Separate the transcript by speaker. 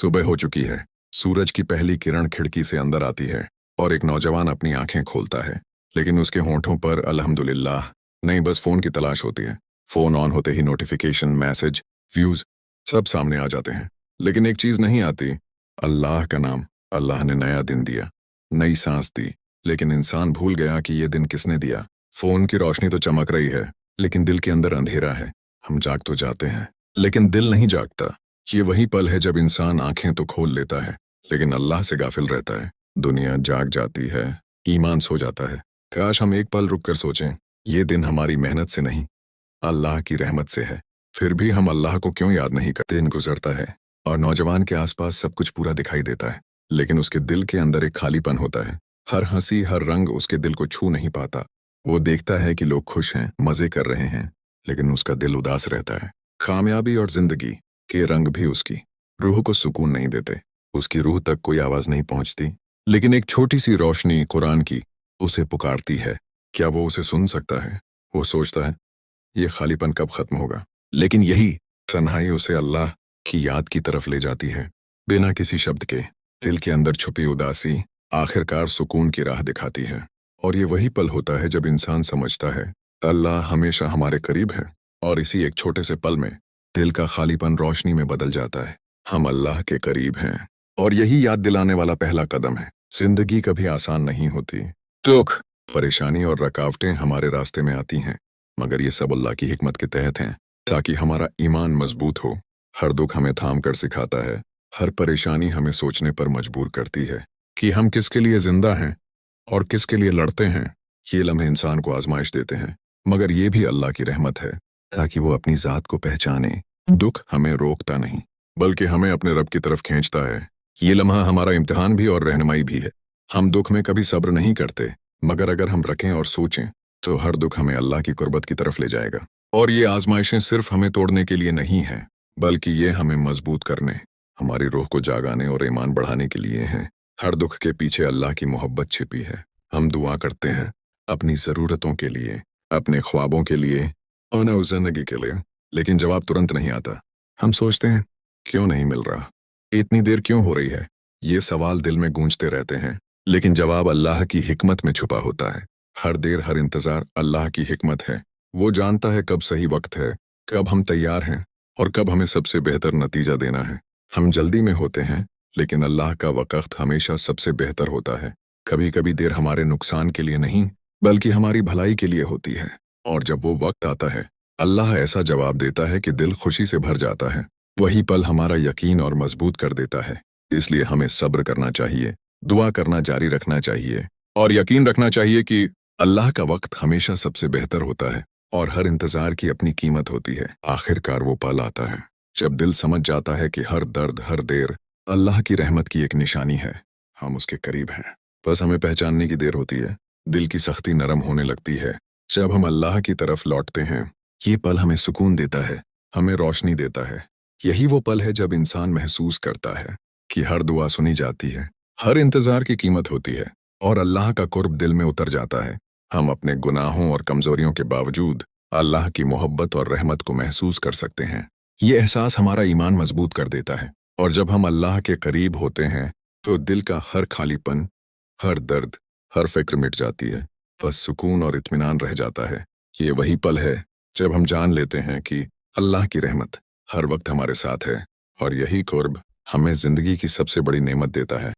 Speaker 1: सुबह हो चुकी है। सूरज की पहली किरण खिड़की से अंदर आती है और एक नौजवान अपनी आंखें खोलता है, लेकिन उसके होंठों पर अल्हम्दुलिल्लाह नहीं, बस फोन की तलाश होती है। फोन ऑन होते ही नोटिफिकेशन, मैसेज, व्यूज सब सामने आ जाते हैं, लेकिन एक चीज नहीं आती, अल्लाह का नाम। अल्लाह ने नया दिन दिया, नई सांस दी, लेकिन इंसान भूल गया कि ये दिन किसने दिया। फोन की रोशनी तो चमक रही है, लेकिन दिल के अंदर अंधेरा है। हम जाग तो जाते हैं, लेकिन दिल नहीं जागता। ये वही पल है जब इंसान आंखें तो खोल लेता है, लेकिन अल्लाह से गाफिल रहता है। दुनिया जाग जाती है, ईमान सो जाता है। काश हम एक पल रुक कर सोचें, ये दिन हमारी मेहनत से नहीं, अल्लाह की रहमत से है। फिर भी हम अल्लाह को क्यों याद नहीं करते। दिन गुजरता है और नौजवान के आसपास सब कुछ पूरा दिखाई देता है, लेकिन उसके दिल के अंदर एक खालीपन होता है। हर हंसी, हर रंग उसके दिल को छू नहीं पाता। वो देखता है कि लोग खुश हैं, मजे कर रहे हैं, लेकिन उसका दिल उदास रहता है। कामयाबी और जिंदगी के रंग भी उसकी रूह को सुकून नहीं देते। उसकी रूह तक कोई आवाज नहीं पहुंचती, लेकिन एक छोटी सी रोशनी कुरान की उसे पुकारती है। क्या वो उसे सुन सकता है? वो सोचता है, ये खालीपन कब खत्म होगा? लेकिन यही तन्हाई उसे अल्लाह की याद की तरफ ले जाती है। बिना किसी शब्द के दिल के अंदर छुपी उदासी आखिरकार सुकून की राह दिखाती है। और ये वही पल होता है जब इंसान समझता है अल्लाह हमेशा हमारे करीब है, और इसी एक छोटे से पल में दिल का खालीपन रोशनी में बदल जाता है। हम अल्लाह के करीब हैं, और यही याद दिलाने वाला पहला कदम है। जिंदगी कभी आसान नहीं होती। दुख, परेशानी और रुकावटें हमारे रास्ते में आती हैं, मगर ये सब अल्लाह की हिकमत के तहत हैं, ताकि हमारा ईमान मजबूत हो। हर दुख हमें थाम कर सिखाता है, हर परेशानी हमें सोचने पर मजबूर करती है कि हम किसके लिए जिंदा हैं और किसके लिए लड़ते हैं। ये लम्हे इंसान को आजमाइश देते हैं, मगर ये भी अल्लाह की रहमत है, ताकि वो अपनी जात को पहचाने। दुख हमें रोकता नहीं, बल्कि हमें अपने रब की तरफ खींचता है। ये लम्हा हमारा इम्तिहान भी और रहनुमाई भी है। हम दुख में कभी सब्र नहीं करते, मगर अगर हम रखें और सोचें, तो हर दुख हमें अल्लाह की कुर्बत की तरफ ले जाएगा। और ये आजमाइशें सिर्फ हमें तोड़ने के लिए नहीं हैं, बल्कि ये हमें मजबूत करने, हमारी रूह को जागाने और ईमान बढ़ाने के लिए हैं। हर दुख के पीछे अल्लाह की मोहब्बत छिपी है। हम दुआ करते हैं अपनी ज़रूरतों के लिए, अपने ख्वाबों के लिए और न जिंदगी के लिए, लेकिन जवाब तुरंत नहीं आता। हम सोचते हैं, क्यों नहीं मिल रहा, इतनी देर क्यों हो रही है। ये सवाल दिल में गूंजते रहते हैं, लेकिन जवाब अल्लाह की हिकमत में छुपा होता है। हर देर, हर इंतज़ार अल्लाह की हिकमत है। वो जानता है कब सही वक्त है, कब हम तैयार हैं और कब हमें सबसे बेहतर नतीजा देना है। हम जल्दी में होते हैं, लेकिन अल्लाह का वक्त हमेशा सबसे बेहतर होता है। कभी कभी देर हमारे नुकसान के लिए नहीं, बल्कि हमारी भलाई के लिए होती है। और जब वो वक्त आता है, अल्लाह ऐसा जवाब देता है कि दिल खुशी से भर जाता है। वही पल हमारा यकीन और मजबूत कर देता है। इसलिए हमें सब्र करना चाहिए, दुआ करना जारी रखना चाहिए, और यकीन रखना चाहिए कि अल्लाह का वक्त हमेशा सबसे बेहतर होता है, और हर इंतजार की अपनी कीमत होती है। आखिरकार वो पल आता है जब दिल समझ जाता है कि हर दर्द, हर देर अल्लाह की रहमत की एक निशानी है। हम उसके करीब हैं, बस हमें पहचानने की देर होती है। दिल की सख्ती नरम होने लगती है जब हम अल्लाह की तरफ लौटते हैं। ये पल हमें सुकून देता है, हमें रोशनी देता है। यही वो पल है जब इंसान महसूस करता है कि हर दुआ सुनी जाती है, हर इंतजार की कीमत होती है, और अल्लाह का कुर्ब दिल में उतर जाता है। हम अपने गुनाहों और कमजोरियों के बावजूद अल्लाह की मोहब्बत और रहमत को महसूस कर सकते हैं। ये एहसास हमारा ईमान मजबूत कर देता है, और जब हम अल्लाह के करीब होते हैं, तो दिल का हर खालीपन, हर दर्द, हर फिक्र मिट जाती है। बस सुकून और इत्मीनान रह जाता है। ये वही पल है जब हम जान लेते हैं कि अल्लाह की रहमत हर वक्त हमारे साथ है, और यही कुर्ब हमें जिंदगी की सबसे बड़ी नेमत देता है।